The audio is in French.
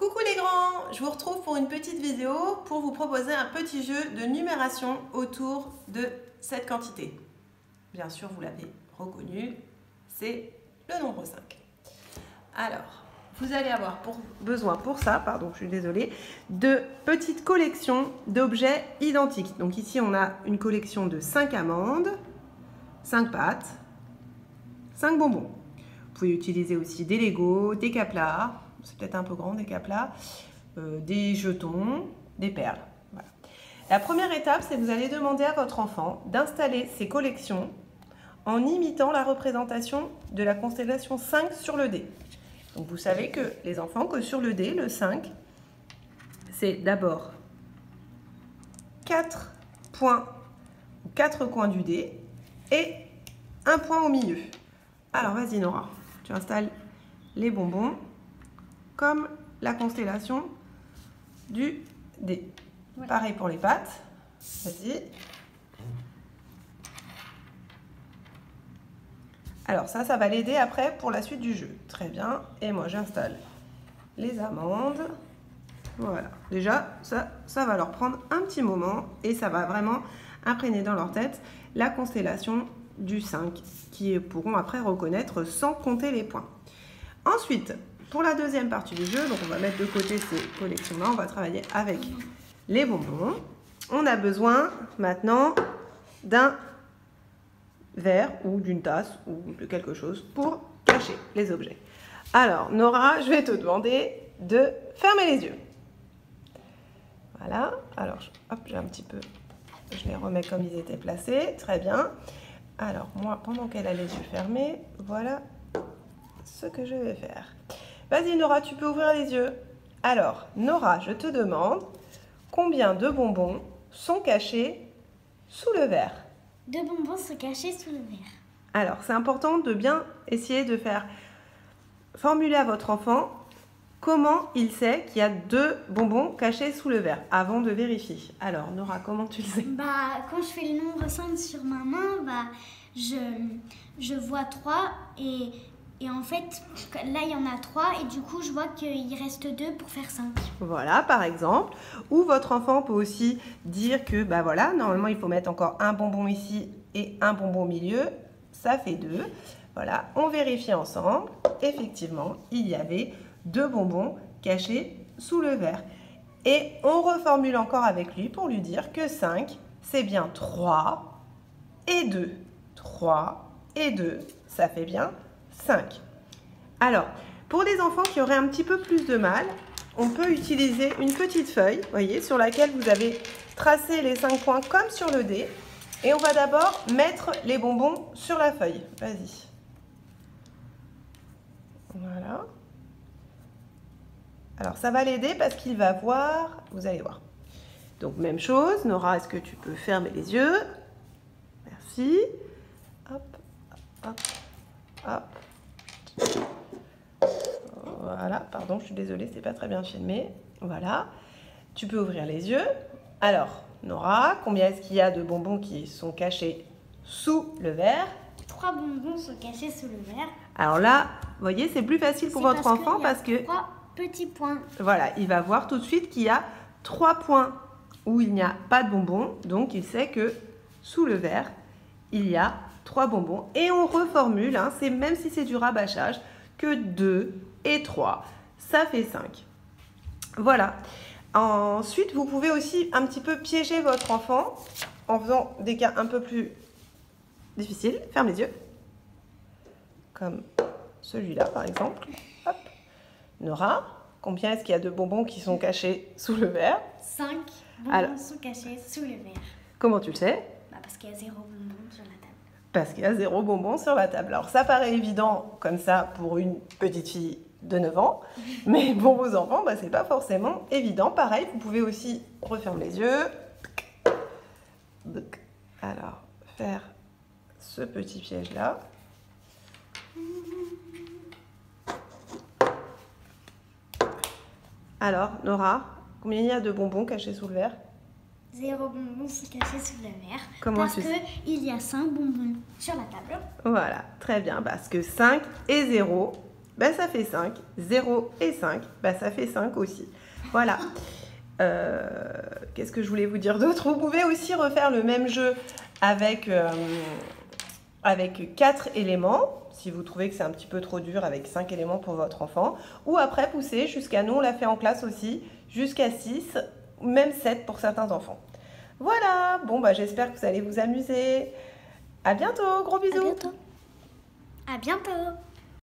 Coucou les grands, je vous retrouve pour une petite vidéo pour vous proposer un petit jeu de numération autour de cette quantité. Bien sûr, vous l'avez reconnu, c'est le nombre 5. Alors, vous allez avoir besoin pour ça, pardon, je suis désolée, de petites collections d'objets identiques. Donc ici, on a une collection de 5 amandes, 5 pâtes, 5 bonbons. Vous pouvez utiliser aussi des Lego, des Kapla, c'est peut-être un peu grand, des Kapla, des jetons, des perles. Voilà. La première étape, c'est que vous allez demander à votre enfant d'installer ses collections en imitant la représentation de la constellation 5 sur le dé. Donc vous savez que les enfants, que sur le dé, le 5, c'est d'abord 4 points, 4 coins du dé et un point au milieu. Alors vas-y Nora, tu installes les bonbons comme la constellation du dé. Ouais. Pareil pour les pâtes. Vas-y. Alors ça va l'aider après pour la suite du jeu. Très bien. Et moi j'installe les amandes. Voilà. Déjà, ça va leur prendre un petit moment et ça va vraiment imprégner dans leur tête la constellation du 5 qui pourront après reconnaître sans compter les points. Ensuite, pour la deuxième partie du jeu, donc on va mettre de côté ces collections-là, on va travailler avec les bonbons. On a besoin maintenant d'un verre ou d'une tasse ou de quelque chose pour cacher les objets. Alors, Nora, je vais te demander de fermer les yeux. Voilà. Alors, hop, j'ai un petit peu... Je les remets comme ils étaient placés. Très bien. Alors, moi, pendant qu'elle a les yeux fermés, voilà ce que je vais faire. Vas-y Nora, tu peux ouvrir les yeux. Alors, Nora, je te demande combien de bonbons sont cachés sous le verre? 2 bonbons sont cachés sous le verre. Alors, c'est important de bien essayer de faire formuler à votre enfant comment il sait qu'il y a 2 bonbons cachés sous le verre avant de vérifier. Alors, Nora, comment tu le sais? Quand je fais le nombre 5 sur ma main, je vois 3 et en fait, là, il y en a 3 et du coup, je vois qu'il reste 2 pour faire 5. Voilà, par exemple. Ou votre enfant peut aussi dire que, voilà, normalement, il faut mettre encore un bonbon ici et un bonbon au milieu. Ça fait 2. Voilà, on vérifie ensemble. Effectivement, il y avait 2 bonbons cachés sous le verre. Et on reformule encore avec lui pour lui dire que 5, c'est bien 3 et 2. 3 et 2, ça fait bien 5. Alors, pour les enfants qui auraient un petit peu plus de mal, on peut utiliser une petite feuille, voyez, sur laquelle vous avez tracé les 5 points comme sur le dé. Et on va d'abord mettre les bonbons sur la feuille. Vas-y. Voilà. Alors, ça va l'aider parce qu'il va voir, vous allez voir. Donc, même chose. Nora, est-ce que tu peux fermer les yeux? Merci. Hop, hop, hop. Voilà, pardon, je suis désolée, c'est pas très bien filmé. Voilà, tu peux ouvrir les yeux. Alors, Nora, combien est-ce qu'il y a de bonbons qui sont cachés sous le verre? 3 bonbons sont cachés sous le verre. Alors là, vous voyez, c'est plus facile pour votre enfant parce que... 3 petits points. Voilà, il va voir tout de suite qu'il y a 3 points où il n'y a pas de bonbons. Donc, il sait que sous le verre, il y a 3 bonbons. Et on reformule, hein, même si c'est du rabâchage, que 2 et 3, ça fait 5. Voilà. Ensuite, vous pouvez aussi un petit peu piéger votre enfant en faisant des cas un peu plus difficiles. Ferme les yeux. Comme celui-là, par exemple. Hop. Nora, combien est-ce qu'il y a de bonbons qui sont cachés sous le verre? 5 bonbons sont cachés sous le verre. Comment tu le sais? Parce qu'il y a 0 bonbons sur la table. Parce qu'il y a 0 bonbons sur la table. Alors ça paraît évident comme ça pour une petite fille de 9 ans, mais pour vos enfants, c'est pas forcément évident. Pareil, vous pouvez aussi refermer les yeux. Alors, faire ce petit piège-là. Alors, Nora, combien il y a de bonbons cachés sous le verre? 0 bonbons sont cachés sous le verre. Comment parce qu'il y a 5 bonbons sur la table. Voilà, très bien, parce que 5 et 0, bah, ça fait 5. 0 et 5, bah, ça fait 5 aussi. Voilà. Qu'est-ce que je voulais vous dire d'autre? Vous pouvez aussi refaire le même jeu avec 4 éléments, si vous trouvez que c'est un petit peu trop dur avec 5 éléments pour votre enfant. Ou après pousser jusqu'à, nous on l'a fait en classe aussi, jusqu'à 6, même 7 pour certains enfants. Voilà, bon bah j'espère que vous allez vous amuser. À bientôt, gros bisous. À bientôt. À bientôt.